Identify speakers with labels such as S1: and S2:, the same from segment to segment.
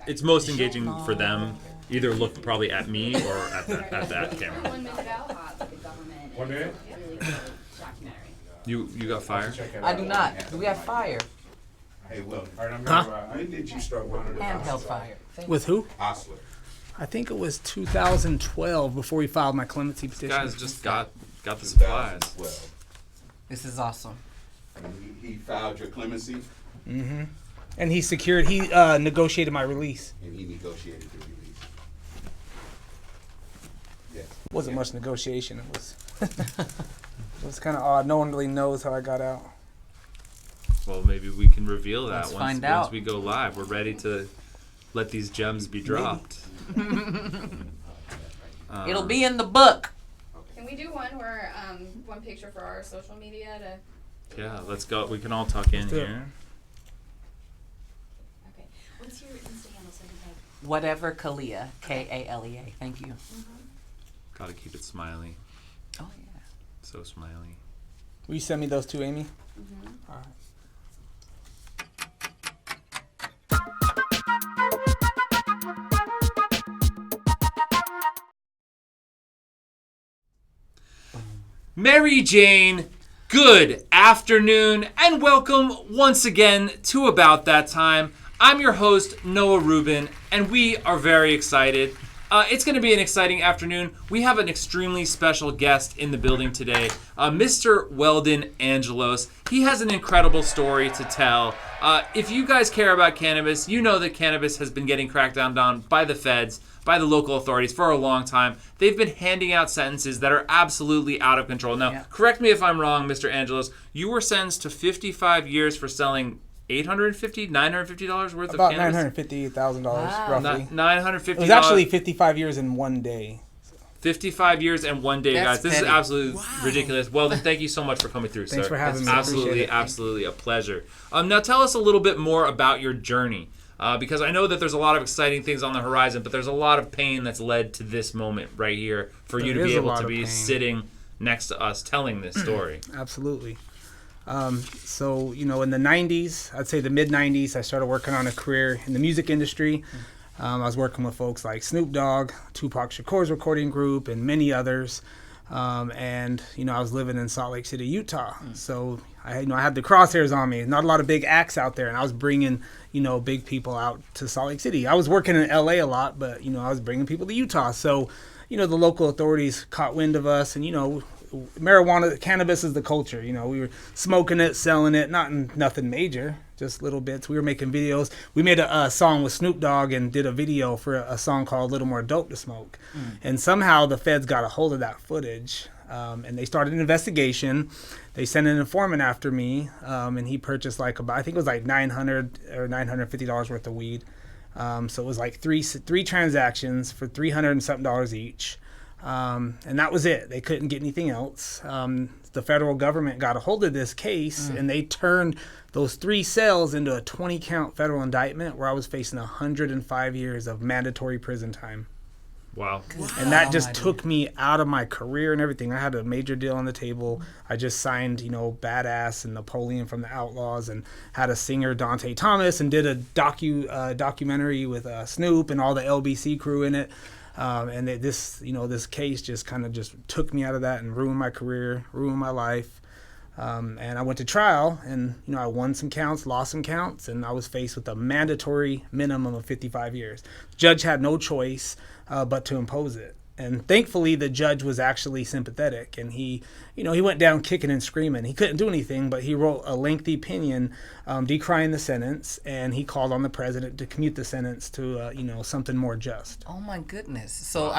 S1: it's most engaging for them. Either look probably at me or at that camera.
S2: 1 minute about the government.
S3: 1 minute?
S2: It's a really good documentary.
S1: You got fire?
S4: I do not. Do we have fire?
S3: Hey, Will.
S5: When did you start running the
S4: Handheld fire.
S6: With who?
S5: Osler?
S6: I think it was 2012 before we filed my clemency petition.
S1: Guys just got the supplies.
S5: 2012.
S4: This is awesome.
S5: And he filed your clemency,
S6: And he negotiated my release.
S5: and he negotiated the release. Yes.
S6: Wasn't much negotiation. It was it was kind of odd. No one really knows how I got out.
S1: Well, maybe we can reveal that
S4: Let's find out.
S1: once we go live. We're ready to let these gems be dropped.
S4: It'll be in the book.
S2: Can we do one where one picture for our social media to?
S1: Yeah, let's go. We can all tuck in
S6: do it.
S1: here.
S2: Okay. What's your Insta handle so I can type?
S4: Whatever Kalia. Kalea. Thank you.
S1: Got to keep it smiley.
S4: Oh yeah.
S1: So smiley.
S6: Will you send me those two, Amy? All right.
S1: Mary Jane, good afternoon, and welcome once again to About That Time. I'm your host, Noah Rubin, and we are very excited. It's going to be an exciting afternoon. We have an extremely special guest in the building today, Mr. Weldon Angelos. He has an incredible story to tell. If you guys care about cannabis, you know that cannabis has been getting cracked down on by the feds, by the local authorities for a long time. They've been handing out sentences that are absolutely out of control. Now, correct me if I'm wrong, Mr. Angelos. You were sentenced to 55 years for selling $850, $950 worth
S6: About
S1: of cannabis?
S6: $950,000
S4: Wow.
S6: roughly.
S1: $950.
S6: It was actually 55 years in one day.
S1: 55 years and 1 day,
S4: That's
S1: guys. This
S4: petty.
S1: is absolutely ridiculous. Well, then, thank you so much for coming through, sir.
S6: Thanks for having me.
S1: Absolutely,
S6: Appreciate it.
S1: absolutely a pleasure. Now, tell us a little bit more about your journey, because I know that there's a lot of exciting things on the horizon, but there's a lot of pain that's led to this moment right here for you to
S6: There
S1: be
S6: is a
S1: able
S6: lot
S1: to
S6: of
S1: be
S6: pain.
S1: sitting next to us telling this story.
S6: Absolutely. So, in the 90s, I'd say the mid-90s, I started working on a career in the music industry. I was working with folks like Snoop Dogg, Tupac Shakur's recording group, and many others. And I was living in Salt Lake City, Utah. So I had the crosshairs on me. Not a lot of big acts out there, and I was bringing big people out to Salt Lake City. I was working in LA a lot, but I was bringing people to Utah. So the local authorities caught wind of us, and marijuana, cannabis is the culture. We were smoking it, selling it, nothing major, just little bits. We were making videos. We made a song with Snoop Dogg and did a video for a song called "Little More Dope to Smoke." And somehow the feds got a hold of that footage, and they started an investigation. They sent an informant after me, and he purchased I think it was like $900 or $950 worth of weed. So it was like three transactions for $300 and something each. And that was it. They couldn't get anything else. The federal government got a hold of this case, and they turned those 3 sales into a 20-count federal indictment where I was facing 105 years of mandatory prison time.
S1: Wow.
S6: And that just took me out of my career and everything. I had a major deal on the table. I just signed, Badass and Napoleon from the Outlaws, and had a singer, Dante Thomas, and did a documentary with Snoop and all the LBC crew in it. And this case just kind of just took me out of that and ruined my career, ruined my life. And I went to trial, and I won some counts, lost some counts, and I was faced with a mandatory minimum of 55 years. Judge had no choice but to impose it. And thankfully, the judge was actually sympathetic, and he went down kicking and screaming. He couldn't do anything, but he wrote a lengthy opinion decrying the sentence, and he called on the president to commute the sentence to something more just.
S4: Oh my goodness. So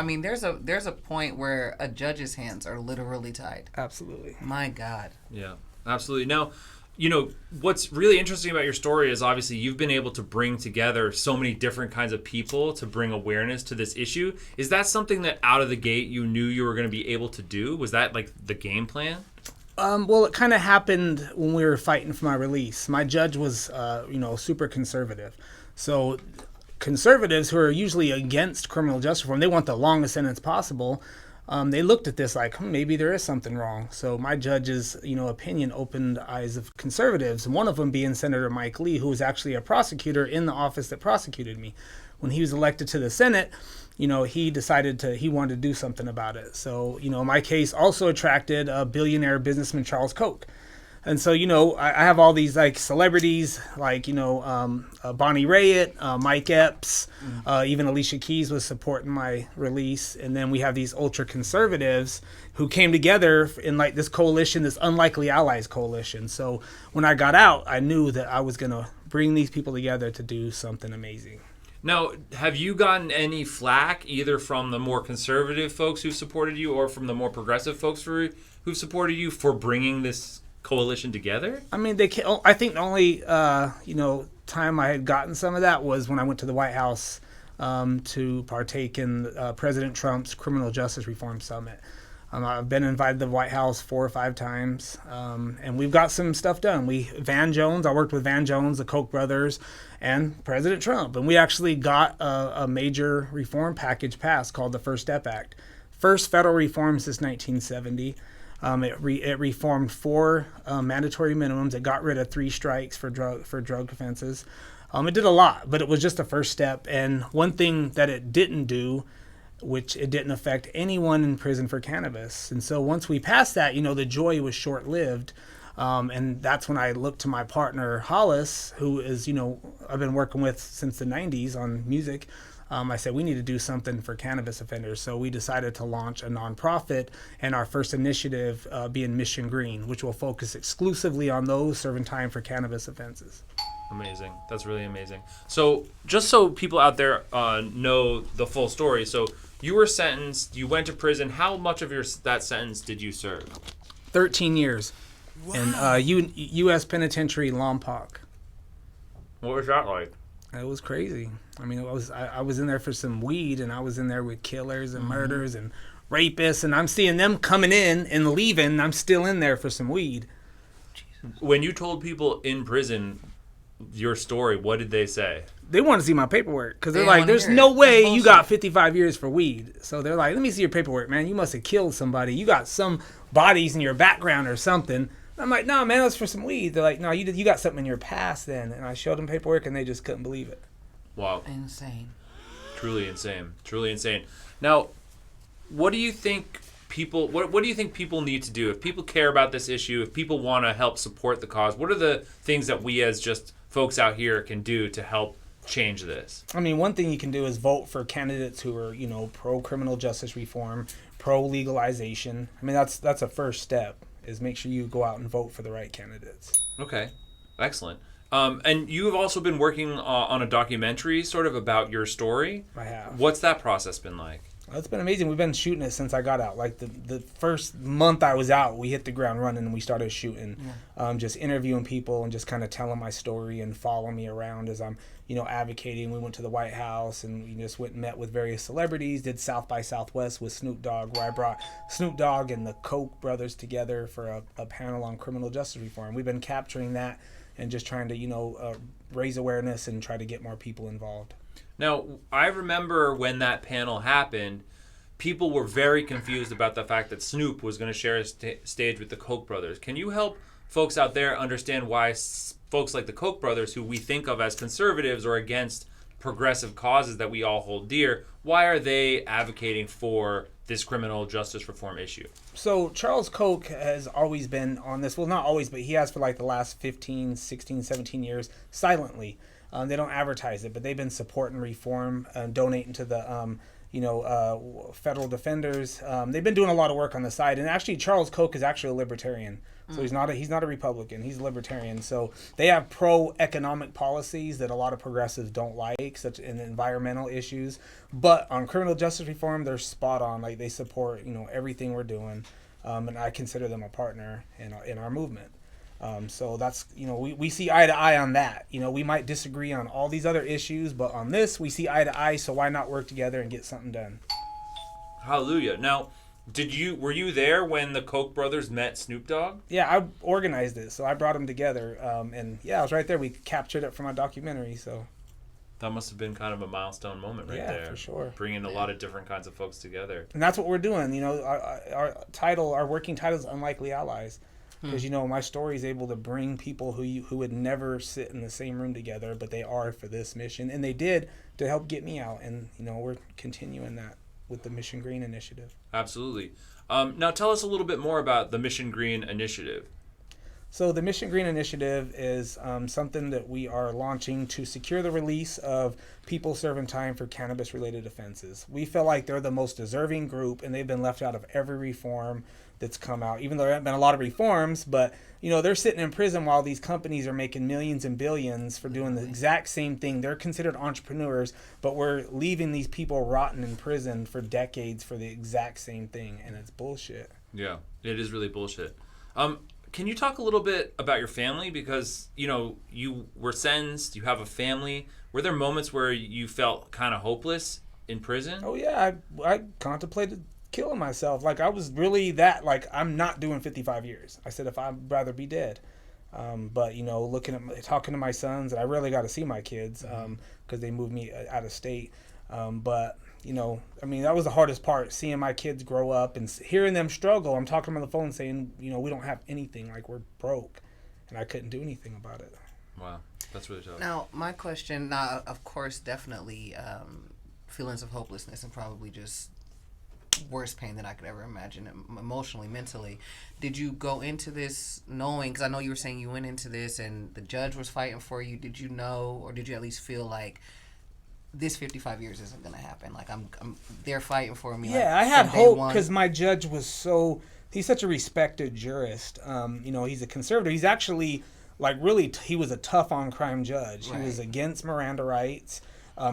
S4: there's a point where a judge's hands are literally tied.
S6: Absolutely.
S4: My God.
S1: Yeah, absolutely. Now, what's really interesting about your story is obviously you've been able to bring together so many different kinds of people to bring awareness to this issue. Is that something that out of the gate you knew you were going to be able to do? Was that like the game plan?
S6: Well, it kind of happened when we were fighting for my release. My judge was, super conservative. So conservatives who are usually against criminal justice reform, they want the longest sentence possible. they looked at this like, maybe there is something wrong. So my judge's, opinion opened the eyes of conservatives, and one of them being Senator Mike Lee, who was actually a prosecutor in the office that prosecuted me. When he was elected to the Senate, he decided he wanted to do something about it. So, my case also attracted a billionaire businessman, Charles Koch. And so, I have all these like celebrities, like, Bonnie Raitt, Mike Epps, even Alicia Keys was supporting my release. And then we have these ultra conservatives who came together in like this coalition, this Unlikely Allies coalition. So when I got out, I knew that I was going to bring these people together to do something amazing.
S1: Now, have you gotten any flack either from the more conservative folks who supported you or from the more progressive folks who supported you for bringing this coalition together?
S6: I mean, I think the only time I had gotten some of that was when I went to the White House to partake in President Trump's criminal justice reform summit. I've been invited to the White House 4 or 5 times, and we've got some stuff done. I worked with Van Jones, the Koch brothers, and President Trump, and we actually got a major reform package passed called the First Step Act. First federal reform since 1970. It reformed 4 mandatory minimums. It got rid of 3 strikes for drug offenses. It did a lot, but it was just a first step. And one thing that it didn't do, which it didn't affect anyone in prison for cannabis. And so once we passed that, the joy was short-lived. And that's when I looked to my partner, Hollis, who is, I've been working with since the 90s on music. I said, we need to do something for cannabis offenders. So we decided to launch a nonprofit, and our first initiative being Mission Green, which will focus exclusively on those serving time for cannabis offenses.
S1: Amazing. That's really amazing. So just so people out there know the full story, so you were sentenced, you went to prison. How much of that sentence did you serve?
S6: 13 years in U.S. Penitentiary, Lompoc.
S1: What was that like?
S6: It was crazy. I mean, I was in there for some weed, and I was in there with killers and murderers and rapists, and I'm seeing them coming in and leaving, and I'm still in there for some weed.
S1: When you told people in prison your story, what did they say?
S6: They want to see my paperwork because they're like, there's no way you got 55 years for weed. So they're like, let me see your paperwork, man. You must have killed somebody. You got some bodies in your background or something. I'm like, no, man, that's for some weed. They're like, no, you got something in your past then. And I showed them paperwork, and they just couldn't believe it.
S1: Wow.
S4: Insane.
S1: Truly insane. Truly insane. Now, what do you think people need to do? If people care about this issue, if people want to help support the cause, what are the things that we as just folks out here can do to help change this?
S6: I mean, one thing you can do is vote for candidates who are, pro-criminal justice reform, pro-legalization. I mean, that's a first step, is make sure you go out and vote for the right candidates.
S1: Okay. Excellent. And you have also been working on a documentary sort of about your story.
S6: I have.
S1: What's that process been like?
S6: It's been amazing. We've been shooting it since I got out. Like the first month I was out, we hit the ground running and we started shooting, just interviewing people and just kind of telling my story and following me around as I'm, advocating. We went to the White House and we just went and met with various celebrities, did South by Southwest with Snoop Dogg, where I brought Snoop Dogg and the Koch brothers together for a panel on criminal justice reform. We've been capturing that and just trying to, raise awareness and try to get more people involved.
S1: Now, I remember when that panel happened, people were very confused about the fact that Snoop was going to share a stage with the Koch brothers. Can you help folks out there understand why folks like the Koch brothers, who we think of as conservatives or against progressive causes that we all hold dear, why are they advocating for this criminal justice reform issue?
S6: So Charles Koch has always been on this. Well, not always, but he has for like the last 15, 16, 17 years silently. They don't advertise it, but they've been supporting reform, donating to the, federal defenders. They've been doing a lot of work on the side. And actually, Charles Koch is actually a libertarian. So he's not a Republican. He's a libertarian. So they have pro-economic policies that a lot of progressives don't like, such in environmental issues. But on criminal justice reform, they're spot on. Like, they support, everything we're doing. And I consider them a partner in our movement. So that's, we see eye to eye on that. We might disagree on all these other issues, but on this, we see eye to eye, so why not work together and get something done?
S1: Hallelujah. Now, were you there when the Koch brothers met Snoop Dogg?
S6: Yeah, I organized it, so I brought them together, and yeah, I was right there. We captured it for my documentary, so.
S1: That must have been kind of a milestone moment right there.
S6: Yeah, for sure.
S1: Bringing a lot of different kinds of folks together.
S6: And that's what we're doing. You know, our working title is Unlikely Allies. Because, you know, my story is able to bring people who would never sit in the same room together, but they are for this mission. And they did to help get me out. And, you know, we're continuing that with the Mission Green Initiative.
S1: Absolutely. Now tell us a little bit more about the Mission Green Initiative.
S6: So the Mission Green Initiative is something that we are launching to secure the release of people serving time for cannabis-related offenses. We feel like they're the most deserving group, and they've been left out of every reform that's come out, even though there haven't been a lot of reforms. But, you know, they're sitting in prison while these companies are making millions and billions for doing the exact same thing. They're considered entrepreneurs, but we're leaving these people rotting in prison for decades for the exact same thing, and it's bullshit.
S1: Yeah, it is really bullshit. Can you talk a little bit about your family? Because, you know, you were sentenced, you have a family. Were there moments where you felt kind of hopeless in prison?
S6: Oh, yeah. I contemplated killing myself. Like, I was really that, like, I'm not doing 55 years. I said, if I'd rather be dead. But, you know, talking to my sons, and I rarely got to see my kids because they moved me out of state. But, you know, I mean, that was the hardest part, seeing my kids grow up and hearing them struggle. I'm talking to them on the phone saying, you know, we don't have anything, like we're broke. And I couldn't do anything about it.
S1: Wow, that's really tough.
S4: Now, my question, of course, definitely feelings of hopelessness and probably just worst pain that I could ever imagine, emotionally, mentally. Did you go into this knowing, because I know you were saying you went into this and the judge was fighting for you, did you know, or did you at least feel like this 55 years isn't going to happen? Like, they're fighting for me.
S6: Yeah,
S4: like,
S6: I had
S4: from day
S6: hope
S4: one.
S6: because my judge was he's such a respected jurist. You know, he's a conservative. He's actually, like, really, he was a tough on crime judge.
S4: Right.
S6: He was against Miranda rights.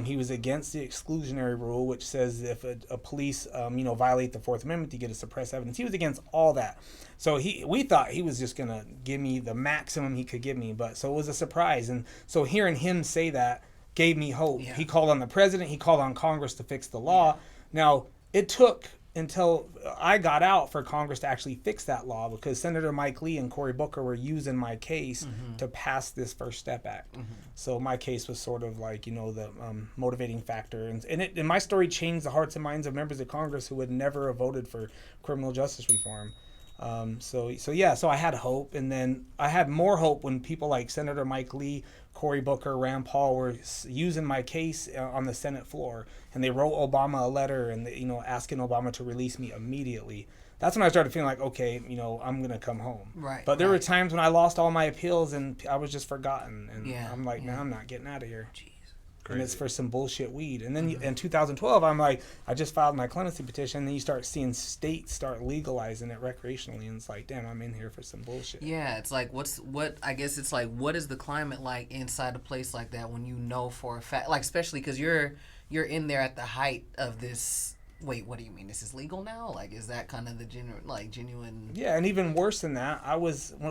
S6: He was against the exclusionary rule, which says if a police, you know, violate the Fourth Amendment, you get to suppress evidence. He was against all that. So we thought he was just going to give me the maximum he could give me. But so it was a surprise. And so hearing him say that gave me hope.
S4: Yeah.
S6: He called on the president. He called on Congress to fix the law. Now, it took until I got out for Congress to actually fix that law, because Senator Mike Lee and Cory Booker were using my case to pass this First Step Act. So my case was sort of like, you know, the motivating factor. And my story changed the hearts and minds of members of Congress who would never have voted for criminal justice reform. So I had hope. And then I had more hope when people like Senator Mike Lee, Cory Booker, Rand Paul were using my case on the Senate floor, and they wrote Obama a letter and, you know, asking Obama to release me immediately. That's when I started feeling like, okay, you know, I'm going to come home.
S4: Right.
S6: But there were times when I lost all my appeals and I was just forgotten. And I'm like,
S4: yeah.
S6: man, I'm not getting out of here.
S4: Jeez.
S6: And it's for some bullshit weed. And then in 2012, I'm like, I just filed my clemency petition. And then you start seeing states start legalizing it recreationally. And it's like, damn, I'm in here for some bullshit.
S4: Yeah, it's like, what is the climate like inside a place like that when you know for a fact, like, especially because you're in there at the height of this. Wait, what do you mean? This is legal now? Like, is that kind of the genuine?
S6: Yeah, and even worse than that,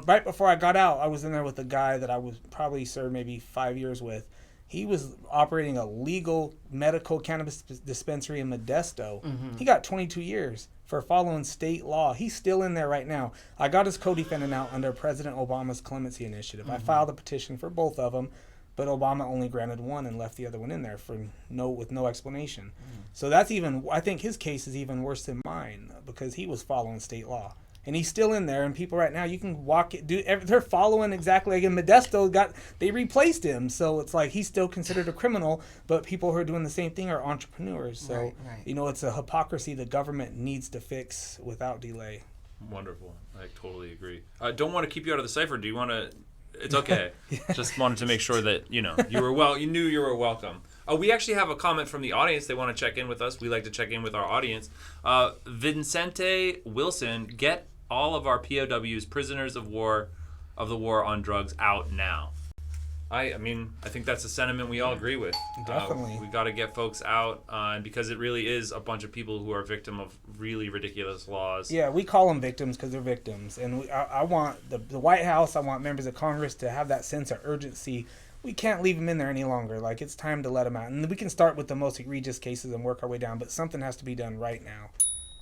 S6: right before I got out, I was in there with a guy that I was probably served maybe 5 years with. He was operating a legal medical cannabis dispensary in Modesto. He got 22 years for following state law. He's still in there right now. I got his co-defendant out under President Obama's clemency initiative. I filed a petition for both of them, but Obama only granted one and left the other one in there with no explanation. So I think his case is even worse than mine, because he was following state law. And he's still in there, and people right now, you can they're following exactly like in Modesto, they replaced him. So it's like he's still considered a criminal, but people who are doing the same thing are entrepreneurs. So,
S4: right.
S6: You know, it's a hypocrisy the government needs to fix without delay.
S1: Wonderful. I totally agree. I don't want to keep you out of the cipher. Do you want to? It's okay. Just wanted to make sure that, you know, you knew you were welcome. We actually have a comment from the audience. They want to check in with us. We like to check in with our audience. Vincente Wilson, get all of our POWs, prisoners of the war on drugs, out now. I mean, I think that's a sentiment we all agree with.
S6: Definitely.
S1: We got to get folks out, because it really is a bunch of people who are victim of really ridiculous laws.
S6: Yeah, we call them victims because they're victims. And I want the White House, I want members of Congress to have that sense of urgency. We can't leave them in there any longer. Like, it's time to let them out. And we can start with the most egregious cases and work our way down, but something has to be done right now.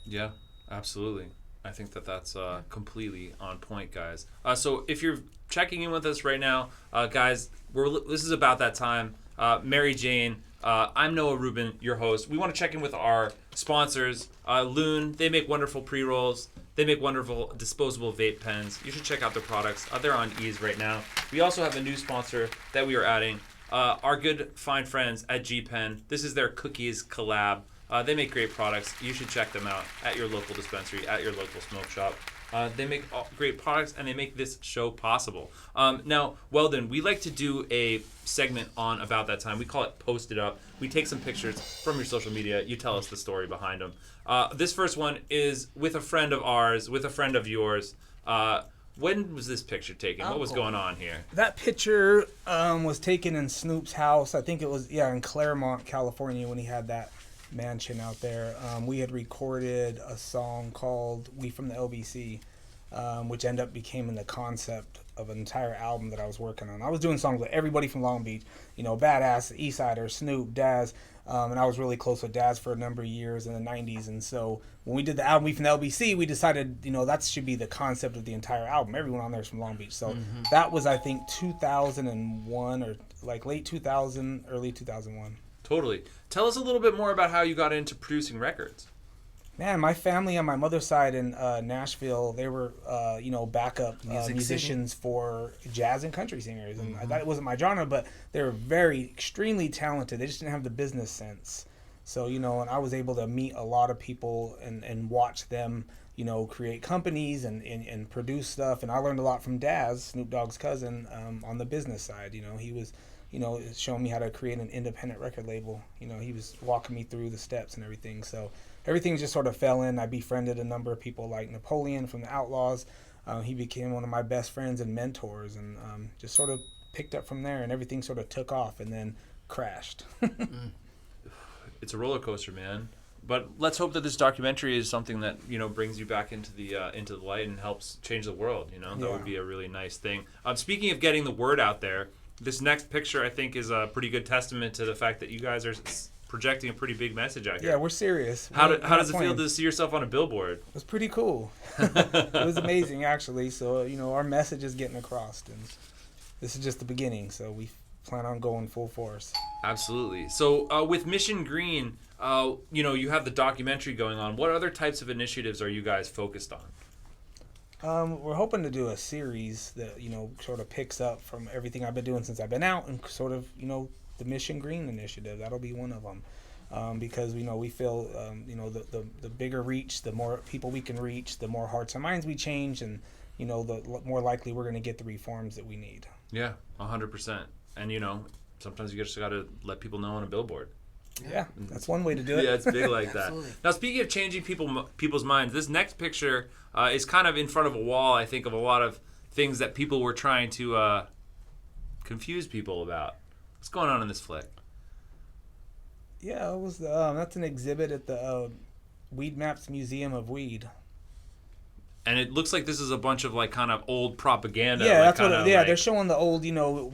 S1: Yeah, absolutely. I think that's completely on point, guys. So if you're checking in with us right now, guys, this is about that time. Mary Jane. I'm Noah Rubin, your host. We want to check in with our sponsors. Loon, they make wonderful pre-rolls. They make wonderful disposable vape pens. You should check out their products. They're on ease right now. We also have a new sponsor that we are adding. Our good fine friends at G-Pen. This is their cookies collab. They make great products. You should check them out at your local dispensary, at your local smoke shop. They make great products, and they make this show possible. Now, Weldon, we like to do a segment on About That Time. We call it Post It Up. We take some pictures from your social media. You tell us the story behind them. This first one is with a friend of ours, with a friend of yours. When was this picture taken? What was going on here?
S6: That picture was taken in Snoop's house. I think it was, in Claremont, California, when he had that mansion out there. We had recorded a song called We From the LBC, which ended up becoming the concept of an entire album that I was working on. I was doing songs with everybody from Long Beach, Badass, Eastsider, Snoop, Daz, and I was really close with Daz for a number of years in the 90s. And so when we did the album We From the LBC, we decided, that should be the concept of the entire album. Everyone on there is from Long Beach. So that was, I think, 2001 or like late 2000, early 2001.
S1: Totally. Tell us a little bit more about how you got into producing records.
S6: Man, my family on my mother's side in Nashville, they were, backup musicians for jazz and country singers. And that wasn't my genre, but they were extremely talented. They just didn't have the business sense. So, and I was able to meet a lot of people and watch them, create companies and produce stuff. And I learned a lot from Daz, Snoop Dogg's cousin, on the business side. He was, showing me how to create an independent record label. He was walking me through the steps and everything. So everything just sort of fell in. I befriended a number of people like Napoleon from the Outlaws. He became one of my best friends and mentors, and just sort of picked up from there, and everything sort of took off and then crashed.
S1: It's a roller coaster, man. But let's hope that this documentary is something that brings you back into the light and helps change the world. That would be a really nice thing. Speaking of getting the word out there, this next picture I think is a pretty good testament to the fact that you guys are projecting a pretty big message out here.
S6: Yeah, we're serious.
S1: How does it feel to see yourself on a billboard?
S6: It was pretty cool. It was amazing, actually. So, our message is getting across, and this is just the beginning. So we plan on going full force.
S1: Absolutely. So with Mission Green, you have the documentary going on. What other types of initiatives are you guys focused on?
S6: We're hoping to do a series that, sort of picks up from everything I've been doing since I've been out, and sort of, the Mission Green initiative. That'll be one of them. Because, we feel, the bigger reach, the more people we can reach, the more hearts and minds we change, and, the more likely we're going to get the reforms that we need.
S1: Yeah, 100%. And, sometimes you just got to let people know on a billboard.
S6: Yeah, that's one way to do it.
S1: Yeah, it's big like that. Now, speaking of changing people's minds, this next picture is kind of in front of a wall, I think, of a lot of things that people were trying to confuse people about. What's going on in this flick?
S6: Yeah, it was that's an exhibit at the Weed Maps Museum of Weed.
S1: And it looks like this is a bunch of like kind of old propaganda.
S6: Yeah,
S1: like,
S6: that's what. They're showing the old,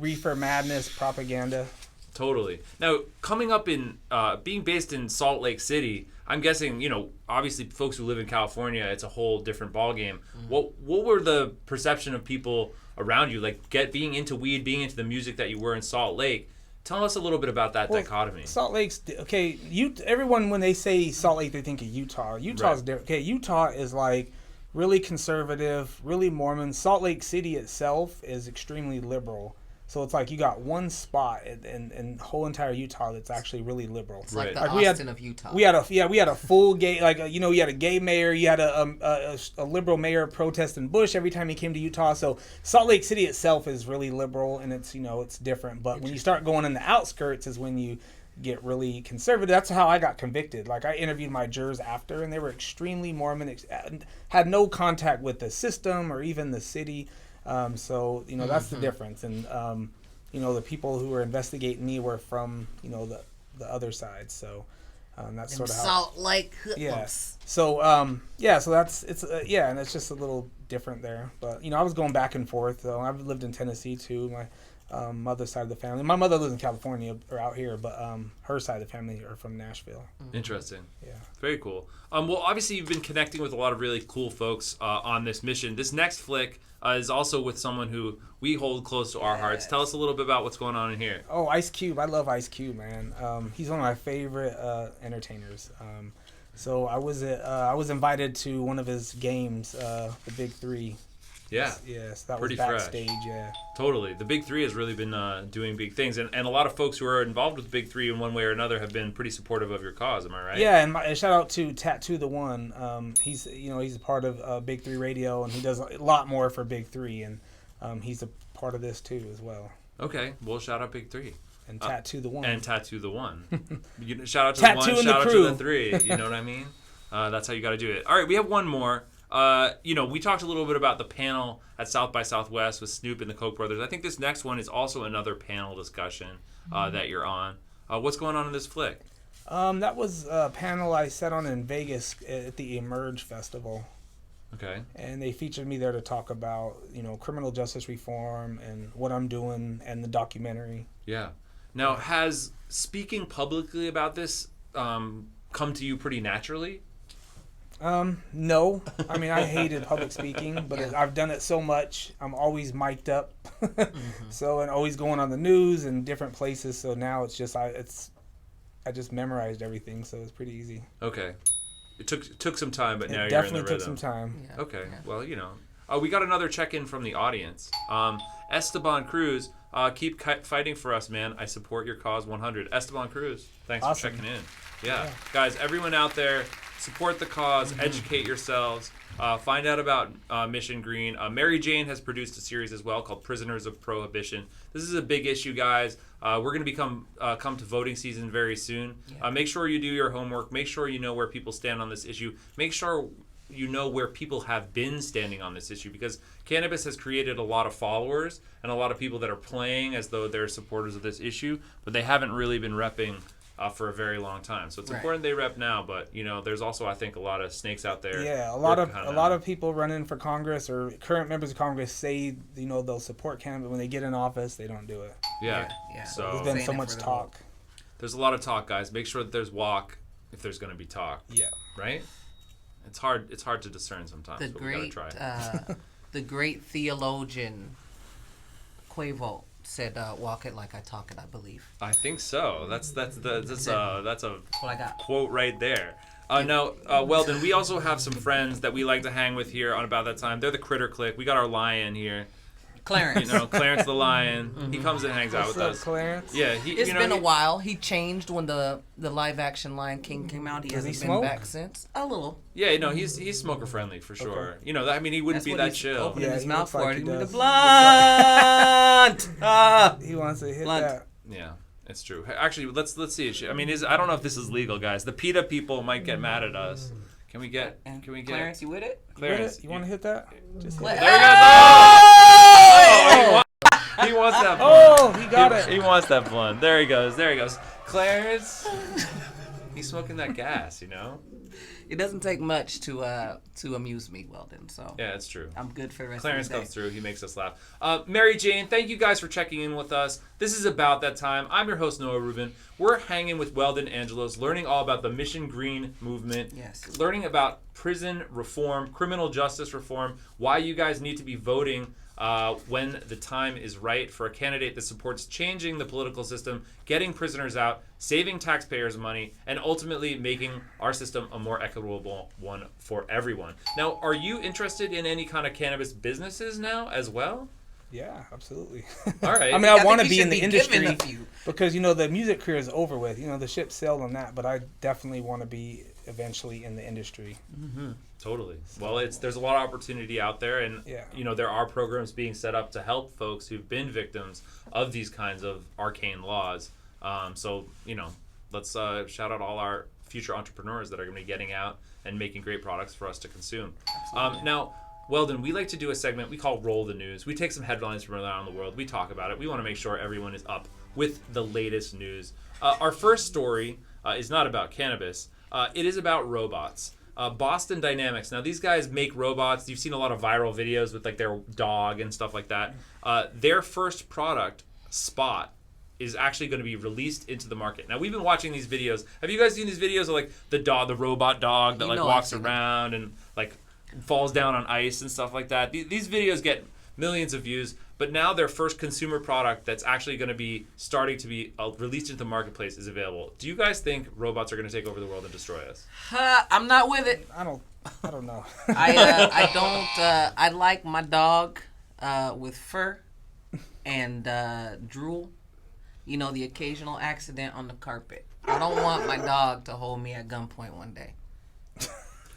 S6: reefer madness propaganda.
S1: Totally. Now, coming up in being based in Salt Lake City, I'm guessing, obviously folks who live in California, it's a whole different ballgame. What were the perception of people around you, like being into weed, being into the music that you were in Salt Lake? Tell us a little bit about that dichotomy.
S6: Salt Lake's okay. Everyone, when they say Salt Lake, they think of Utah. Utah's different. Okay, Utah is like really conservative, really Mormon. Salt Lake City itself is extremely liberal. So it's like you got one spot in whole entire Utah that's actually really liberal.
S4: It's like the Austin of Utah.
S6: We had a full gay, you had a gay mayor. You had a liberal mayor protesting Bush every time he came to Utah. So Salt Lake City itself is really liberal, and it's it's different. But when you start going in the outskirts is when you get really conservative. That's how I got convicted. Like, I interviewed my jurors after, and they were extremely Mormon, had no contact with the system or even the city. So, that's the difference. And, the people who were investigating me were from, the other side. So, that's sort of how.
S4: Salt Lake.
S6: Yes. So, so and it's just a little different there. But, I was going back and forth. So I've lived in Tennessee too. mother's side of the family. My mother lives in California or out here, but her side of the family are from Nashville.
S1: Interesting.
S6: Yeah.
S1: Very cool. Well, obviously you've been connecting with a lot of really cool folks on this mission. This next flick is also with someone who we hold close to our hearts. Tell us a little bit about what's going on in here.
S6: Oh, Ice Cube. I love Ice Cube, man. He's one of my favorite entertainers. So I was invited to one of his games, the Big Three.
S1: Yeah.
S6: Yes, that
S1: Pretty
S6: was
S1: fresh.
S6: backstage. Yeah.
S1: Totally. The Big Three has really been doing big things. And a lot of folks who are involved with Big Three in one way or another have been pretty supportive of your cause. Am I right?
S6: Yeah, and shout out to Tattoo the One. He's a part of Big Three Radio, and he does a lot more for Big Three, and he's a part of this too as well.
S1: Okay. Well, shout out Big Three.
S6: And Tattoo the One.
S1: And Tattoo the One. Shout out to
S6: Tattoo
S1: the one,
S6: and
S1: shout
S6: the
S1: out
S6: crew.
S1: to the three. You know what I mean? That's how you got to do it. All right, we have one more. We talked a little bit about the panel at South by Southwest with Snoop and the Koch brothers. I think this next one is also another panel discussion that you're on. What's going on in this flick?
S6: That was a panel I sat on in Vegas at the Emerge Festival.
S1: Okay.
S6: And they featured me there to talk about, criminal justice reform and what I'm doing and the documentary.
S1: Yeah. Now, has speaking publicly about this come to you pretty naturally?
S6: No. I mean, I hated public speaking, but I've done it so much. I'm always mic'd up. So, and always going on the news and different places. So now it's just, I just memorized everything. So it's pretty easy.
S1: Okay. It took some time, but now you're in the
S6: definitely
S1: rhythm.
S6: took some time.
S4: Yeah.
S1: Okay. Well, we got another check-in from the audience. Esteban Cruz, keep fighting for us, man. I support your cause 100. Esteban Cruz, thanks
S6: Awesome.
S1: for checking in. Yeah. Guys, everyone out there, support the cause, educate yourselves, find out about Mission Green. Mary Jane has produced a series as well called Prisoners of Prohibition. This is a big issue, guys. We're going to come to voting season very soon. Make sure you do your homework. Make sure you know where people stand on this issue. Make sure you know where people have been standing on this issue, because cannabis has created a lot of followers and a lot of people that are playing as though they're supporters of this issue, but they haven't really been repping for a very long time. So it's important they rep now, but there's also, I think, a lot of snakes out there.
S6: Yeah, a lot of people running for Congress or current members of Congress say they'll support cannabis. When they get in office, they don't do it.
S1: Yeah.
S6: There's
S1: So
S6: been so much talk.
S1: there's a lot of talk, guys. Make sure that there's walk if there's going to be talk.
S6: Yeah.
S1: Right? It's hard to discern sometimes, but we got to try.
S4: The great theologian Quavo said, "Walk it like I talk it, I believe."
S1: I think so. That's a
S4: That's what I got.
S1: quote right there. Now, Weldon, we also have some friends that we like to hang with here on About That Time. They're the Critter Clique. We got our lion here.
S4: Clarence.
S1: Clarence the lion. He comes and hangs out with us.
S6: Clarence?
S1: Yeah,
S4: It's been a while. He changed when the live action Lion King came out. He
S6: Does he
S4: hasn't
S6: smoke?
S4: been back since. A little.
S1: Yeah, he's smoker friendly for sure.
S6: Okay.
S1: He wouldn't
S4: That's
S1: be
S4: what
S1: that
S4: he's
S1: chill.
S4: opening his
S6: he
S4: mouth
S6: looks
S4: for
S6: like
S4: it.
S6: he
S4: Give me the
S6: does.
S4: blunt.
S6: He wants to hit
S4: Blunt.
S6: that.
S1: Yeah, it's true. Actually, let's see. I don't know if this is legal, guys. The PETA people might get mad at us. Can we get?
S4: Clarence, you with it?
S1: Clarence,
S6: You want to hit that? Just hit
S1: There
S6: it.
S1: he goes. Oh, he wants that blunt.
S6: Oh, he got it.
S1: He wants that blunt. There he goes. Clarence. He's smoking that gas,
S4: It doesn't take much to amuse me, Weldon. So
S1: Yeah, it's true.
S4: I'm good for the rest
S1: Clarence
S4: of the day.
S1: comes through. He makes us laugh. Mary Jane, thank you guys for checking in with us. This is About That Time. I'm your host, Noah Rubin. We're hanging with Weldon Angelos, learning all about the Mission Green movement,
S4: Yes.
S1: learning about prison reform, criminal justice reform, why you guys need to be voting when the time is right for a candidate that supports changing the political system, getting prisoners out, saving taxpayers money, and ultimately making our system a more equitable one for everyone. Now, are you interested in any kind of cannabis businesses now as well?
S6: Yeah, absolutely.
S1: All right.
S6: I mean,
S4: I
S6: I
S4: think
S6: want to
S4: you
S6: be
S4: should
S6: in the
S4: be given
S6: industry
S4: a few.
S6: because the music career is over with. The ship sailed on that, but I definitely want to be eventually in the industry.
S1: Totally. Well, there's a lot of opportunity out there, and there are programs being set up to help folks who've been victims of these kinds of arcane laws. So let's shout out all our future entrepreneurs that are going to be getting out and making great products for us to consume. Now, Weldon, we like to do a segment we call Roll the News. We take some headlines from around the world. We talk about it. We want to make sure everyone is up with the latest news. Our first story is not about cannabis. It is about robots. Boston Dynamics. Now, these guys make robots. You've seen a lot of viral videos with their dog and stuff like that. Their first product spot is actually going to be released into the market. Now, we've been watching these videos. Have you guys seen these videos of like the robot dog that like walks around and like falls down on ice and stuff like that? These videos get millions of views, but now their first consumer product that's actually going to be starting to be released into the marketplace is available. Do you guys think robots are going to take over the world and destroy us?
S4: I'm not with it.
S6: I don't know.
S4: I don't. I like my dog with fur and drool. You know, the occasional accident on the carpet. I don't want my dog to hold me at gunpoint one day.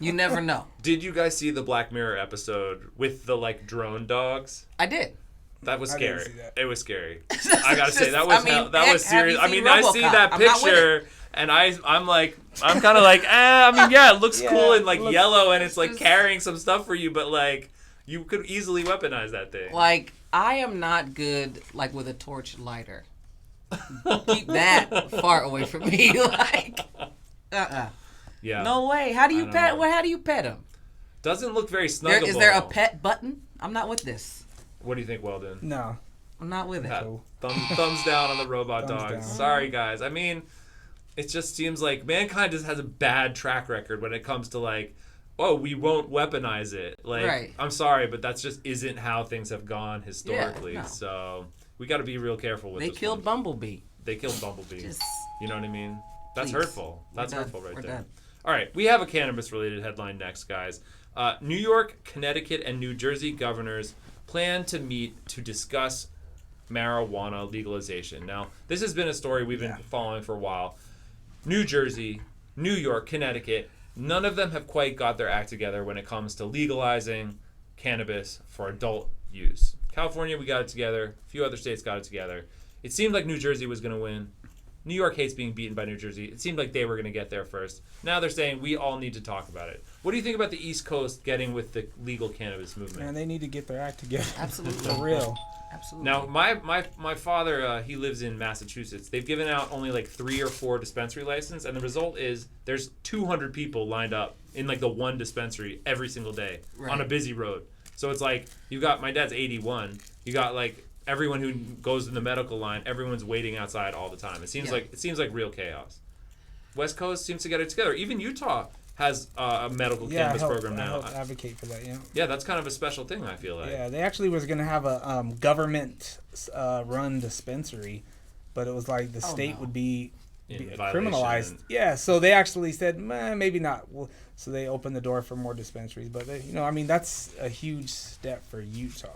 S4: You never know.
S1: Did you guys see the Black Mirror episode with the like drone dogs?
S4: I did.
S1: That was
S6: I didn't
S1: scary.
S6: see that.
S1: It was scary. I gotta say that was that was
S4: have
S1: serious.
S4: you
S1: I
S4: seen
S1: mean, I see
S4: RoboCop?
S1: that
S4: I'm not with
S1: picture and I'm kind of like, I mean, yeah, it looks
S6: Yeah,
S1: cool and like
S6: looks-
S1: yellow and it's like
S4: just-
S1: carrying some stuff for you, but like you could easily weaponize that thing.
S4: Like, I am not good like with a torch lighter. Keep that far away from me. Like,
S1: Yeah.
S4: no way. How do you
S1: I don't
S4: pet?
S1: know.
S4: Well, how do you pet him?
S1: Doesn't look very snuggable.
S4: Is there a pet button? I'm not with this.
S1: What do you think, Weldon?
S6: No.
S4: I'm not with it.
S1: Pat, thumbs down on the robot
S6: Thumbs
S1: dogs.
S6: down.
S1: Sorry, guys. I mean, it just seems like mankind just has a bad track record when it comes to like, oh, we won't weaponize it. Like,
S4: Right.
S1: I'm sorry, but that's just isn't how things have gone historically.
S4: no.
S1: So we got to be real careful with
S4: They
S1: this
S4: killed
S1: one.
S4: Bumblebee.
S1: They killed Bumblebee.
S4: Just
S1: You know what I mean? That's
S4: Please.
S1: hurtful. That's
S4: We're done.
S1: hurtful right
S4: We're
S1: there.
S4: done.
S1: All right, we have a cannabis-related headline next, guys. New York, Connecticut, and New Jersey governors plan to meet to discuss marijuana legalization. Now, this has been a story we've been following for a while. New Jersey, New York, Connecticut, none of them have quite got their act together when it comes to legalizing cannabis for adult use. California, we got it together. A few other states got it together. It seemed like New Jersey was going to win. New York hates being beaten by New Jersey. It seemed like they were going to get there first. Now they're saying we all need to talk about it. What do you think about the East Coast getting with the legal cannabis movement?
S6: Man, they need to get their act together.
S4: Absolutely.
S6: For real.
S4: Absolutely.
S1: Now, my father, he lives in Massachusetts. They've given out only like 3 or 4 dispensary licenses, and the result is there's 200 people lined up in like the one dispensary every single day on a busy road. So it's like you got my dad's 81. You got like everyone who goes in the medical line. Everyone's waiting outside all the time. It seems like real chaos. West Coast seems to get it together. Even Utah has a medical cannabis program
S6: I
S1: now.
S6: help advocate for that, yeah.
S1: Yeah, that's kind of a special thing, I feel like.
S6: Yeah, they actually was going to have a government run dispensary, but it was like the state would be
S1: In
S6: criminalized.
S1: violation.
S6: Yeah, so they actually said, maybe not. Well, so they opened the door for more dispensaries. But, that's a huge step for Utah.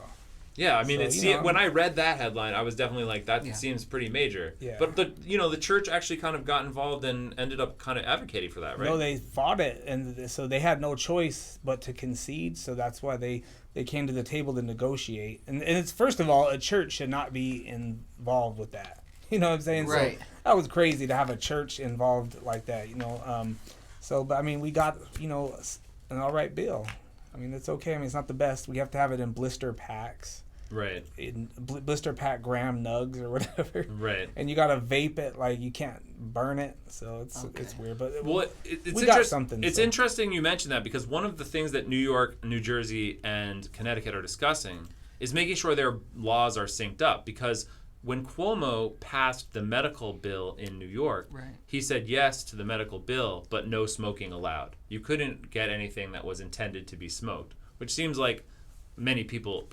S1: Yeah, I mean,
S6: So,
S1: when I read that headline, I was definitely like, that
S4: Yeah.
S1: seems pretty major.
S6: Yeah.
S1: But the church actually kind of got involved and ended up kind of advocating for that, right?
S6: No, they fought it, and so they had no choice but to concede. So that's why they came to the table to negotiate. And it's, first of all, a church should not be involved with that. You know what I'm saying?
S4: Right.
S6: So that was crazy to have a church involved like that. But I mean, we got an all right bill. I mean, it's okay. I mean, it's not the best. We have to have it in blister packs.
S1: Right.
S6: In blister pack gram nugs or whatever.
S1: Right.
S6: And you gotta vape it, like you can't burn it, so it's weird. But
S1: Well, it's
S6: we got something.
S1: It's
S6: so.
S1: interesting you mentioned that because one of the things that New York, New Jersey, and Connecticut are discussing is making sure their laws are synced up. Because when Cuomo passed the medical bill in New York, he said yes to the medical bill, but no smoking allowed. You couldn't get anything that was intended to be smoked, which seems like many people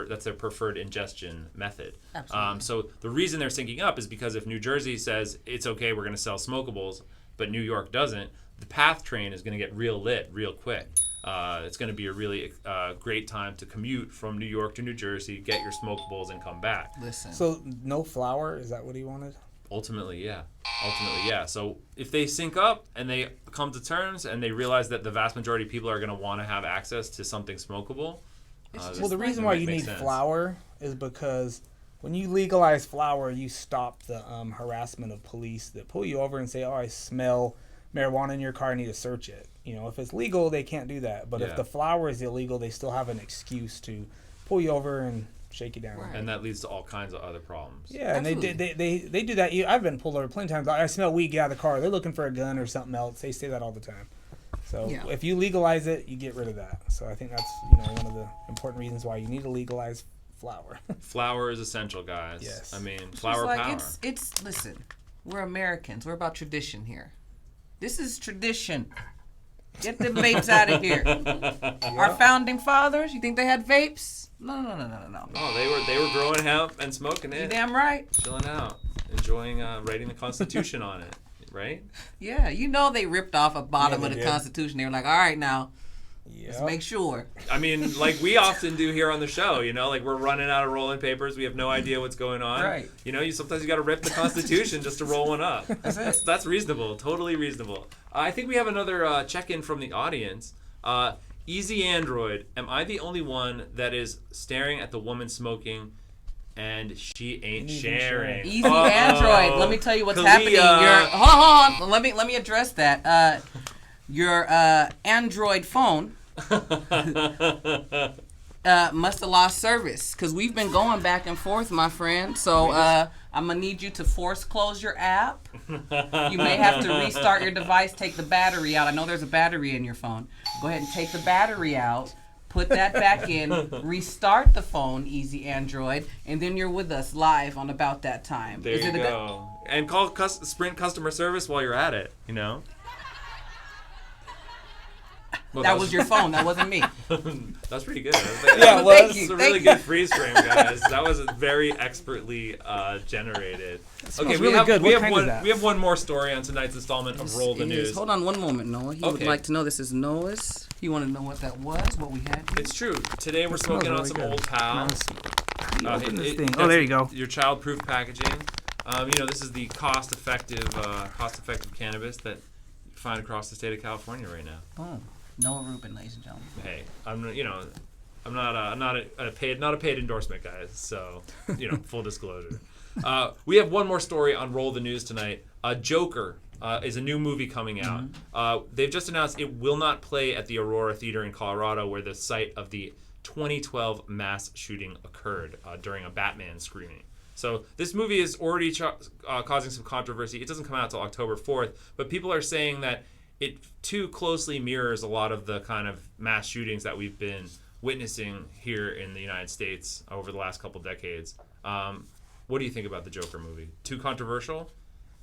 S1: that's their preferred ingestion method.
S4: Absolutely.
S1: So the reason they're syncing up is because if New Jersey says it's okay, we're going to sell smokables, but New York doesn't, the PATH train is going to get real lit real quick. It's going to be a really great time to commute from New York to New Jersey, get your smokables, and come back.
S4: Listen.
S6: So no flour? Is that what he wanted?
S1: Ultimately, yeah. So if they sync up and they come to terms and they realize that the vast majority of people are going to want to have access to something smokable.
S6: Well, the reason why you need flour is because when you legalize flour, you stop the harassment of police that pull you over and say, "Oh, I smell marijuana in your car. I need to search it." If it's legal, they can't do that. But if the flour is illegal, they still have an excuse to pull you over and shake you down.
S4: Right.
S1: And that leads to all kinds of other problems.
S6: Yeah, and they do that. I've been pulled over plenty of times. I smell weed, get out of the car. They're looking for a gun or something else. They say that all the time. So if you legalize it, you get rid of that. So I think that's one of the important reasons why you need to legalize flour.
S1: Flour is essential, guys.
S6: Yes.
S1: I mean,
S4: It's
S1: flour
S4: like,
S1: power.
S4: It's listen, we're Americans. We're about tradition here. This is tradition. Get the vapes out of here. Our founding fathers, you think they had vapes? No.
S1: Oh, they were growing hemp and smoking
S4: You
S1: it,
S4: damn right.
S1: chilling out, enjoying writing the Constitution on it, right?
S4: Yeah, you know they ripped off a bottom
S6: Yeah,
S4: of
S6: they
S4: the
S6: did.
S4: Constitution. They were like, all right, now, let's
S6: Yeah.
S4: make sure.
S1: I mean, like we often do here on the show, you know, like we're running out of rolling papers. We have no idea what's going on.
S4: Right.
S1: You know, sometimes you got to rip the Constitution just to roll one up. That's reasonable. Totally reasonable. I think we have another check-in from the audience. Easy Android, am I the only one that is staring at the woman smoking and she ain't sharing?
S4: Easy Android. Let me tell you what's happening.
S1: Kalia.
S4: Hold on. Let me address that. Your Android phone must have lost service because we've been going back and forth, my friend. So I'm gonna need you to force close your app. You may have to restart your device, take the battery out. I know there's a battery in your phone. Go ahead and take the battery out. Put that back in, restart the phone, Easy Android, and then you're with us live on About That Time.
S1: There you go. And call Sprint customer service while you're at it, you know? Well,
S4: That was your phone. That wasn't me.
S1: That's pretty good.
S6: Yeah, it was.
S4: Thank you.
S1: It's a really good freeze frame, guys. That was very expertly generated. Okay,
S6: really good. What kind is that?
S1: we have one more story on tonight's installment of Roll the
S4: It
S1: News.
S4: is. Hold on one moment, Noah. He would
S1: Okay.
S4: like to know this is Noah's. You want to know what that was, what we had here?
S1: It's true. Today we're
S6: smells
S1: smoking on
S6: really
S1: some
S6: good.
S1: Old Pal.
S6: Open this thing.
S1: that's
S6: Oh, there you go.
S1: Your child-proof packaging. You know, this is the cost-effective cannabis that you find across the state of California right now.
S4: Oh, Noah Rubin, ladies and gentlemen.
S1: Hey, I'm not a paid endorsement, guys. So, full disclosure. We have one more story on Roll the News tonight. Joker is a new movie coming out. They've just announced it will not play at the Aurora Theater in Colorado, where the site of the 2012 mass shooting occurred during a Batman screening. So this movie is already causing some controversy. It doesn't come out until October 4th, but people are saying that it too closely mirrors a lot of the kind of mass shootings that we've been witnessing here in the United States over the last couple decades. What do you think about the Joker movie? Too controversial?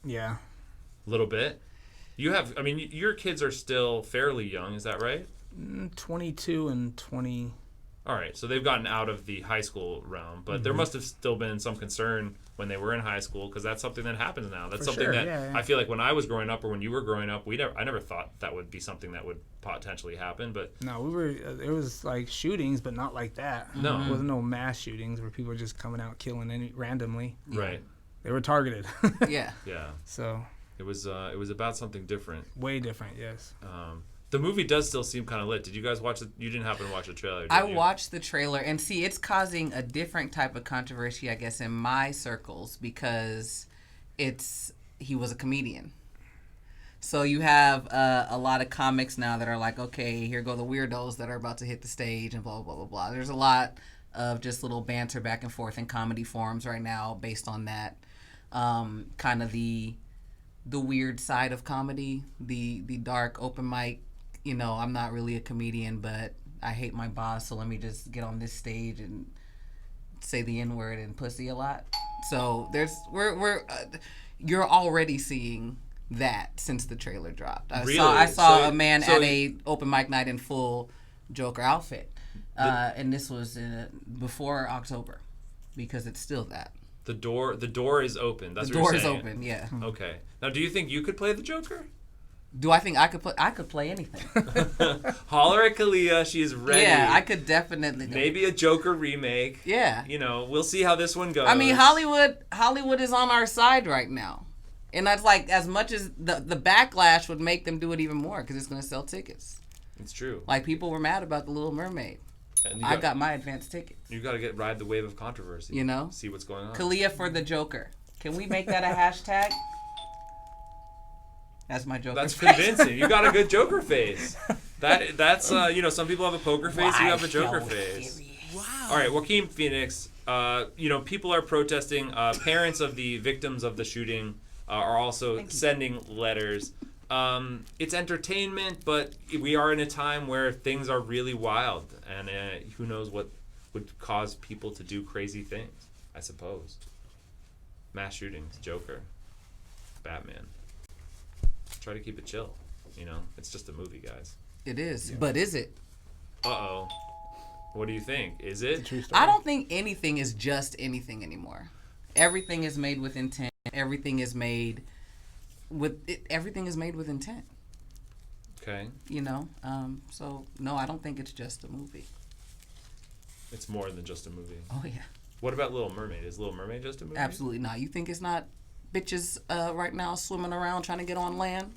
S6: Yeah.
S1: A little bit. Your kids are still fairly young, is that right?
S6: 22 and 20.
S1: All right, so they've gotten out of the high school realm, but there must have still been some concern when they were in high school, because that's something that happens now. That's
S6: For
S1: something
S6: sure,
S1: that
S6: yeah.
S1: I feel like when I was growing up or when you were growing up, I never thought that would be something that would potentially happen. But
S6: No, it was like shootings, but not like that.
S1: No.
S6: It wasn't no mass shootings where people were just coming out killing randomly.
S1: right,
S6: They were targeted.
S4: Yeah.
S1: yeah,
S6: So,
S1: it was about something different.
S6: way different, yes.
S1: The movie does still seem kind of lit. Did you guys watch it? You didn't happen to watch the trailer, did
S4: I
S1: you?
S4: watched the trailer, and see, it's causing a different type of controversy, I guess, in my circles, because he was a comedian. So you have a lot of comics now that are like, okay, here go the weirdos that are about to hit the stage and blah, blah, blah, blah. There's a lot of just little banter back and forth in comedy forums right now based on that. Kind of the weird side of comedy, the dark open mic. I'm not really a comedian, but I hate my boss, so let me just get on this stage and say the N-word and pussy a lot. So you're already seeing that since the trailer dropped. I saw a man at a open mic night in full Joker outfit, and this was before October, because it's still that.
S1: The door is open. That's
S4: The
S1: what
S4: door
S1: you're
S4: is
S1: saying.
S4: open, yeah.
S1: Okay. Now, do you think you could play the Joker?
S4: Do I think I could play anything?
S1: Holler at Kalia. She is ready.
S4: Yeah, I could definitely.
S1: Maybe a Joker remake.
S4: Yeah.
S1: We'll see how this one goes.
S4: I mean, Hollywood is on our side right now. And that's like, as much as the backlash would make them do it even more, because it's going to sell tickets.
S1: It's true.
S4: Like, people were mad about The Little Mermaid.
S1: And
S4: I got my advance tickets.
S1: You got to ride the wave of controversy. See what's going on.
S4: Kalia for the Joker. Can we make that a hashtag? That's my Joker
S1: That's
S4: face.
S1: convincing. You got a good Joker face. That's some people have a poker face. You have a Joker face.
S4: Wow.
S1: All right, Joaquin Phoenix. People are protesting. Parents of the victims of the shooting are also sending letters. It's entertainment, but we are in a time where things are really wild, and who knows what would cause people to do crazy things, I suppose. Mass shootings, Joker, Batman. Try to keep it chill. You know, it's just a movie, guys.
S4: It is. Yeah. But is it?
S1: Uh-oh. What do you think? Is it?
S4: I don't think anything is just anything anymore. Everything is made with intent. Everything is made with intent.
S1: Okay.
S4: You know? So, no, I don't think it's just a movie.
S1: It's more than just a movie.
S4: Oh, yeah.
S1: What about Little Mermaid? Is Little Mermaid just a movie?
S4: Absolutely not. You think it's not bitches right now swimming around trying to get on land?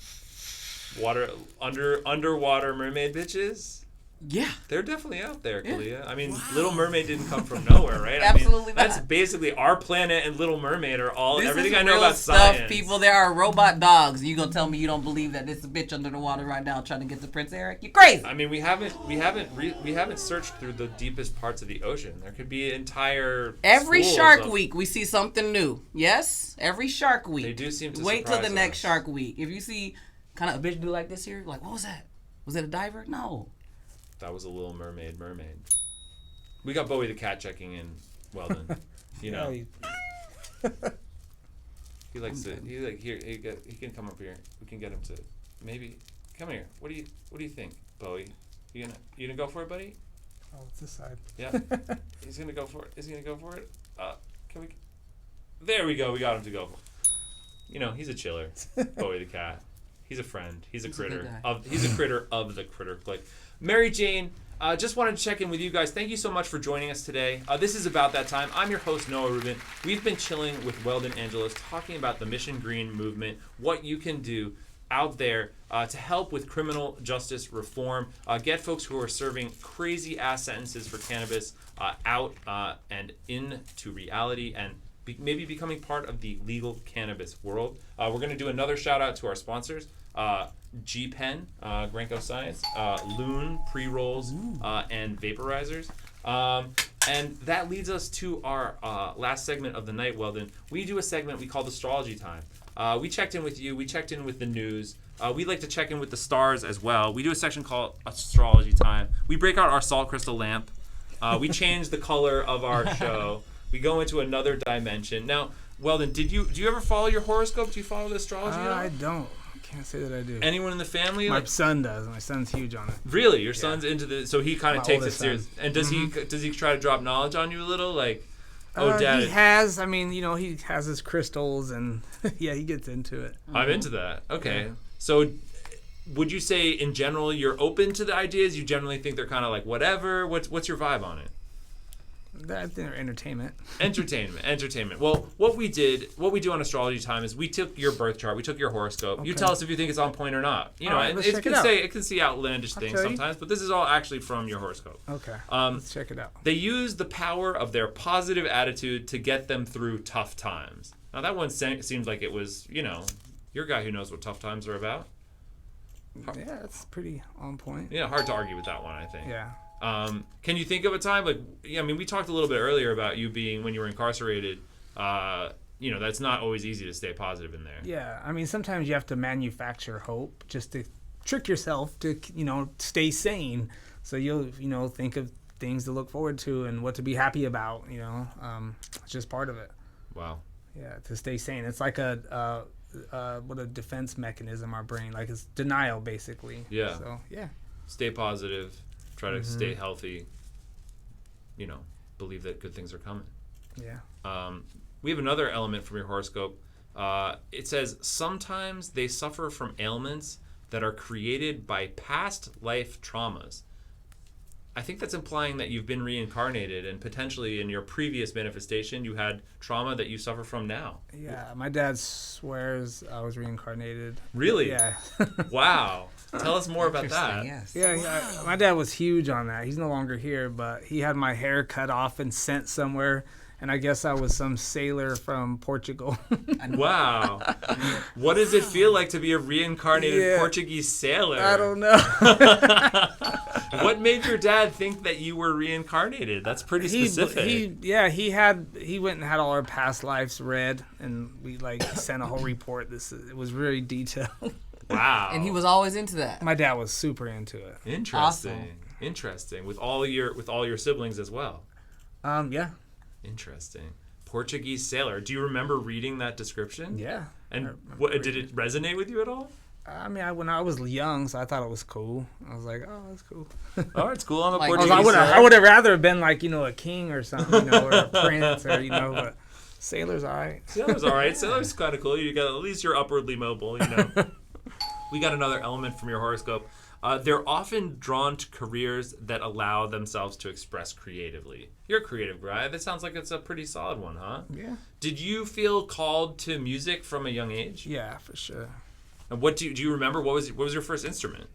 S1: Underwater mermaid bitches?
S4: Yeah.
S1: They're definitely out there, Kalia.
S4: Yeah.
S1: I mean, wow. Little Mermaid didn't come from nowhere, right?
S4: Absolutely not.
S1: That's basically our planet and Little Mermaid are all
S4: this
S1: everything
S4: is
S1: I know
S4: real
S1: about
S4: stuff,
S1: science.
S4: People, there are robot dogs. You gonna tell me you don't believe that this bitch under the water right now trying to get to Prince Eric? You crazy?
S1: I mean, we haven't searched through the deepest parts of the ocean. There could be entire
S4: every Shark Week we see something new. Yes, every Shark Week.
S1: They do seem to
S4: wait till the next
S1: us.
S4: Shark Week. If you see kind of a bitch do like this here, like what was that? Was it a diver? No.
S1: That was a Little Mermaid. We got Bowie the cat checking in. Weldon, you know. He likes to. He like here. He can come up here. We can get him to maybe come here. What do you think, Bowie? You gonna go for it, buddy?
S6: Oh, it's this side.
S1: Yeah. He's gonna go for it. Is he gonna go for it? Can we? There we go. We got him to go. You know, he's a chiller. Bowie the cat. He's a friend. He's a critter of the Critter Click. Mary Jane, just wanted to check in with you guys. Thank you so much for joining us today. This is About That Time. I'm your host, Noah Rubin. We've been chilling with Weldon Angelos, talking about the Mission Green movement, what you can do out there to help with criminal justice reform, get folks who are serving crazy-ass sentences for cannabis out and into reality, and maybe becoming part of the legal cannabis world. We're going to do another shout-out to our sponsors. G-Pen, Granco Science, Loon, pre-rolls, and vaporizers. And that leads us to our last segment of the night, Weldon. We do a segment we call Astrology Time. We checked in with you. We checked in with the news. We like to check in with the stars as well. We do a section called Astrology Time. We break out our salt crystal lamp. We change the color of our show. We go into another dimension. Now, Weldon, do you ever follow your horoscope? Do you follow the astrology at all?
S6: I don't. Can't say that I do.
S1: Anyone in the family?
S6: My son does. My son's huge on it.
S1: Really? Your son's into the... So he kind of takes it serious.
S6: Son.
S1: And does he try to drop knowledge on you a little? Like, Dad...
S6: He has. I mean, he has his crystals and, yeah, he gets into it.
S1: I'm into that. Okay.
S6: Yeah.
S1: So would you say, in general, you're open to the ideas? You generally think they're kind of like whatever? What's your vibe on it?
S6: I think they're entertainment.
S1: Entertainment. Well, what we do on Astrology Time is we took your birth chart, we took your horoscope. Okay. You tell us if you think it's on point or not. You know,
S6: right,
S1: it can say outlandish things sometimes, but this is all actually from your horoscope.
S6: Okay. Let's check it out.
S1: They use the power of their positive attitude to get them through tough times. Now that one seems like it was, you're a guy who knows what tough times are about.
S6: Yeah, it's pretty on point.
S1: Yeah, hard to argue with that one, I think.
S6: Yeah.
S1: Can you think of a time we talked a little bit earlier about you being when you were incarcerated. That's not always easy to stay positive in there.
S6: Yeah, I mean sometimes you have to manufacture hope just to trick yourself to stay sane. So you'll think of things to look forward to and what to be happy about. It's just part of it.
S1: Wow.
S6: Yeah, to stay sane. It's like a defense mechanism. Our brain, like it's denial basically.
S1: Yeah.
S6: So yeah.
S1: Stay positive. Try to stay healthy, believe that good things are coming.
S6: Yeah.
S1: We have another element from your horoscope. It says, sometimes they suffer from ailments that are created by past life traumas. I think that's implying that you've been reincarnated and potentially in your previous manifestation you had trauma that you suffer from now.
S6: Yeah, my dad swears I was reincarnated.
S1: Really?
S6: Yeah.
S1: Wow. Tell us more about that.
S4: Yes.
S6: Yeah, wow. My dad was huge on that. He's no longer here, but he had my hair cut off and sent somewhere, and I guess I was some sailor from Portugal.
S1: Wow. What does it feel like to be a reincarnated Portuguese sailor?
S6: I don't know.
S1: What made your dad think that you were reincarnated? That's pretty specific.
S6: He went and had all our past lives read, and we sent a whole report. It was very detailed.
S1: Wow.
S4: And he was always into that.
S6: My dad was super into it.
S1: Interesting.
S4: Awesome.
S1: Interesting. With all your siblings as well.
S6: Yeah.
S1: Interesting. Portuguese sailor. Do you remember reading that description?
S6: Yeah.
S1: And what did it resonate with you at all?
S6: I mean, when I was young, so I thought it was cool. I was like, oh, that's cool.
S1: Oh, it's cool. I'm a
S4: Like-
S1: Portuguese
S6: I
S1: sailor.
S6: would have rather have been like, a king or something, or a prince, or, but sailor's all right.
S1: Sailor's all right. Sailor's kind of cool. You got at least you're upwardly mobile. We got another element from your horoscope. They're often drawn to careers that allow themselves to express creatively. You're a creative guy. That sounds like it's a pretty solid one, huh?
S6: Yeah.
S1: Did you feel called to music from a young age?
S6: Yeah, for sure.
S1: And what do you remember? What was your first instrument?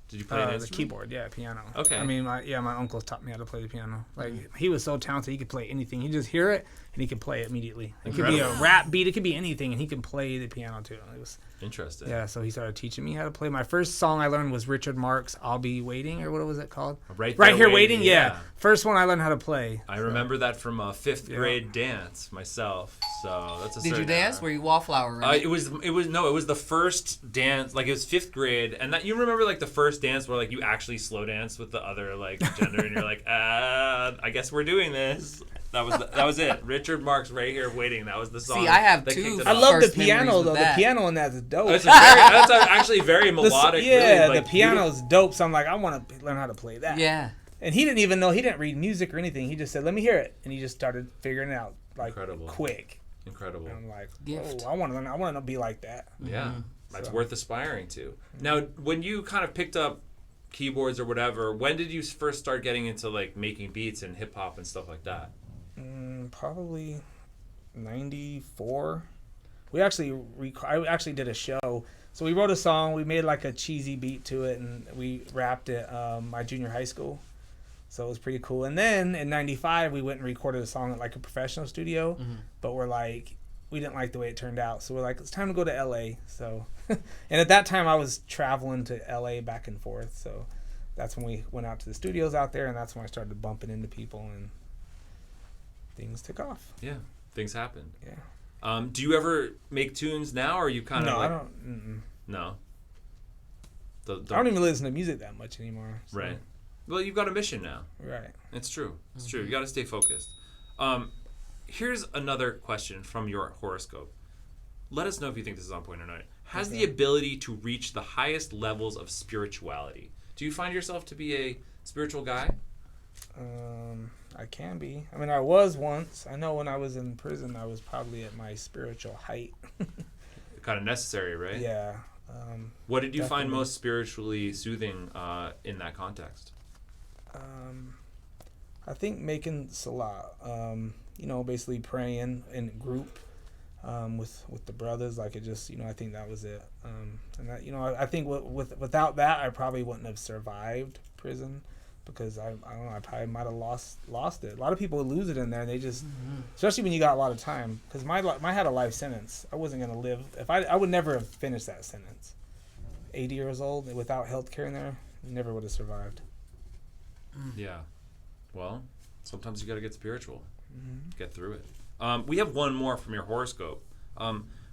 S1: Did you play an
S6: The
S1: instrument?
S6: keyboard, yeah, piano.
S1: Okay.
S6: I mean, my uncle taught me how to play the piano. Like, he was so talented, he could play anything. He just hear it, and he could play it immediately. It could be a rap beat, it could be anything, and he could play the piano, too. It was
S1: Interesting.
S6: Yeah, so he started teaching me how to play. My first song I learned was Richard Marx' I'll Be Waiting, or what was it called?
S1: Right
S6: Here
S1: There
S6: Waiting, yeah. First one I learned how to play.
S1: I remember that from a fifth grade dance myself. So that's a
S4: Did you
S1: certain
S4: dance?
S1: honor.
S4: Were you wallflower? Right?
S1: It was the first dance, like it was fifth grade, and that you remember like the first dance where like you actually slow dance with the other like gender, and you're like, I guess we're doing this. That was it. Richard Marx Right Here Waiting. That was the song.
S4: See, I have
S1: that
S4: two.
S1: kicked it
S6: I
S1: off.
S6: love the
S4: First memories
S6: piano,
S4: with
S6: though.
S4: that.
S6: The piano in that is dope.
S1: That's actually very melodic.
S6: Yeah,
S1: really, like,
S6: the piano's dope, so I'm like, I want to learn how to play that.
S4: Yeah.
S6: And he didn't even know, he didn't read music or anything. He just said, let me hear it. And he just started figuring it out, like,
S1: Incredible.
S6: quick.
S1: Incredible.
S6: And I'm like,
S4: Gift.
S6: oh, I want to learn. I want to be like that.
S1: Yeah, that's
S6: So.
S1: worth aspiring to. Now, when you kind of picked up keyboards or whatever, when did you first start getting into like making beats and hip hop and stuff like that?
S6: Probably 94. I actually did a show. So we wrote a song. We made like a cheesy beat to it, and we rapped it my junior high school. So it was pretty cool. And then in 95, we went and recorded a song at like a professional studio. But we didn't like the way it turned out. So we're like, it's time to go to LA. So, and at that time I was traveling to LA back and forth. So that's when we went out to the studios out there, and that's when I started bumping into people, and things took off.
S1: Yeah, things happened.
S6: Yeah.
S1: Do you ever make tunes now, or are you kind of
S6: No,
S1: like,
S6: I don't.
S1: No.
S6: I don't even listen to music that much anymore. So.
S1: Right. Well, you've got a mission now.
S6: Right.
S1: It's true. It's true. You got to stay focused. Here's another question from your horoscope. Let us know if you think this is on point or not. Has the ability to reach the highest levels of spirituality. Do you find yourself to be a spiritual guy?
S6: I can be. I mean, I was once. I know when I was in prison, I was probably at my spiritual height.
S1: Kind of necessary, right?
S6: Yeah.
S1: What did you find
S6: Definitely.
S1: most spiritually soothing in that context?
S6: I think making salah, basically praying in group with the brothers, like it just, I think that was it. And that, I think without that, I probably wouldn't have survived prison, because I don't know, I probably might have lost it. A lot of people would lose it in there, and they just, especially when you got a lot of time, because I had a life sentence. I wasn't gonna live I would never have finished that sentence. 80 years old without health care in there, never would have survived.
S1: Yeah. Well, sometimes you got to get spiritual. Get through it. We have one more from your horoscope.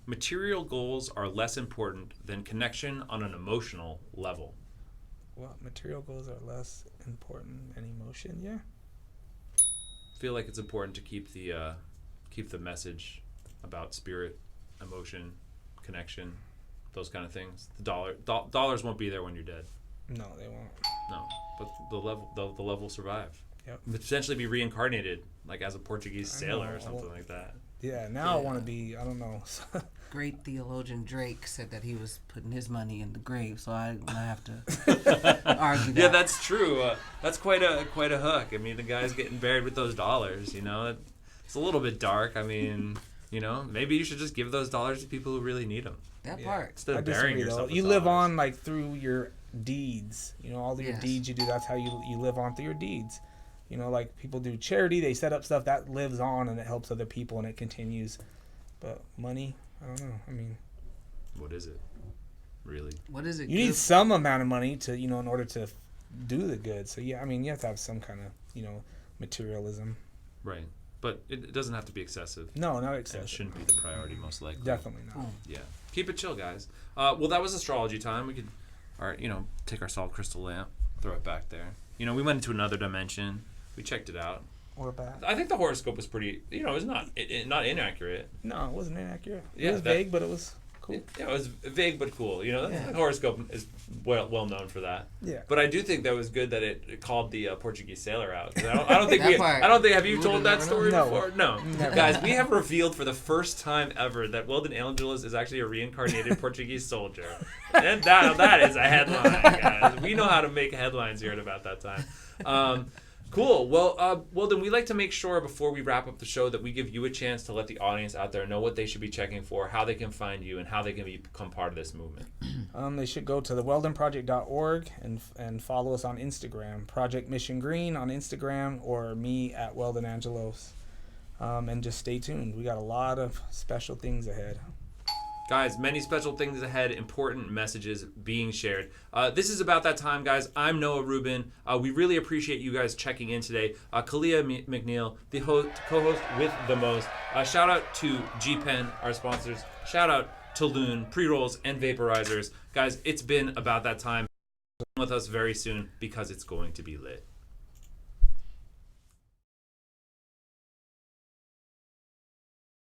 S1: Material goals are less important than connection on an emotional level.
S6: Well, material goals are less important than emotion. Yeah.
S1: Feel like it's important to keep the message about spirit, emotion, connection, those kind of things. The dollars won't be there when you're dead.
S6: No, they won't.
S1: No, but the love will survive.
S6: Yep.
S1: Potentially be reincarnated, like as a Portuguese sailor
S6: know.
S1: or something like that.
S6: Yeah. Now I want to be. I don't know.
S4: Great theologian Drake said that he was putting his money in the grave, so I have to argue that.
S1: Yeah, that's true. That's quite a hook. I mean, the guy's getting buried with those dollars. It's a little bit dark. I mean, maybe you should just give those dollars to people who really need them
S4: That part.
S1: instead
S6: I
S1: of burying
S6: disagree, though.
S1: yourself. with
S6: You live
S1: dollars.
S6: on like through your deeds. All your
S4: Yes.
S6: deeds you do. That's how you live on through your deeds. Like people do charity. They set up stuff that lives on, and it helps other people, and it continues. But money, I don't know. I mean,
S1: What is it? Really?
S4: What is it?
S6: you need some amount of money to, in order to do the good. So yeah, I mean, you have to have some kind of, materialism.
S1: Right. But it doesn't have to be excessive.
S6: No, not
S1: And it
S6: excessive.
S1: shouldn't be the priority, most likely.
S6: Definitely not.
S1: Yeah. Keep it chill, guys. Well, that was astrology time. We could, take our salt crystal lamp, throw it back there. We went into another dimension. We checked it out.
S6: or bad?
S1: I think the horoscope was pretty, it was not inaccurate.
S6: No, it wasn't inaccurate.
S1: Yeah,
S6: It was vague, but it was cool.
S1: It was vague but cool.
S6: Yeah.
S1: The horoscope is well known for that.
S6: Yeah.
S1: But I do think that was good that it called the Portuguese sailor out. 'Cause I don't think
S4: That part,
S1: have you
S4: we
S1: told
S4: would've
S1: that
S4: never
S1: story
S6: known.
S1: before? No.
S6: Never.
S1: Guys, we have revealed for the first time ever that Weldon Angelos is actually a reincarnated Portuguese soldier. And that is a headline, guys. We know how to make headlines here at About That Time. Cool. Well, then we like to make sure before we wrap up the show that we give you a chance to let the audience out there know what they should be checking for, how they can find you, and how they can become part of this movement.
S6: They should go to the weldonproject.org and follow us on Instagram, Project Mission Green on Instagram, or me at Weldon Angelos. And just stay tuned. We got a lot of special things ahead.
S1: Guys, many special things ahead, important messages being shared. This is About That Time, guys. I'm Noah Rubin. We really appreciate you guys checking in today. Kalia McNeil, the co-host with the most. Shout out to G-Pen, our sponsors. Shout out to Loon, pre-rolls, and vaporizers. Guys, it's been About That Time. With us very soon because it's going to be lit.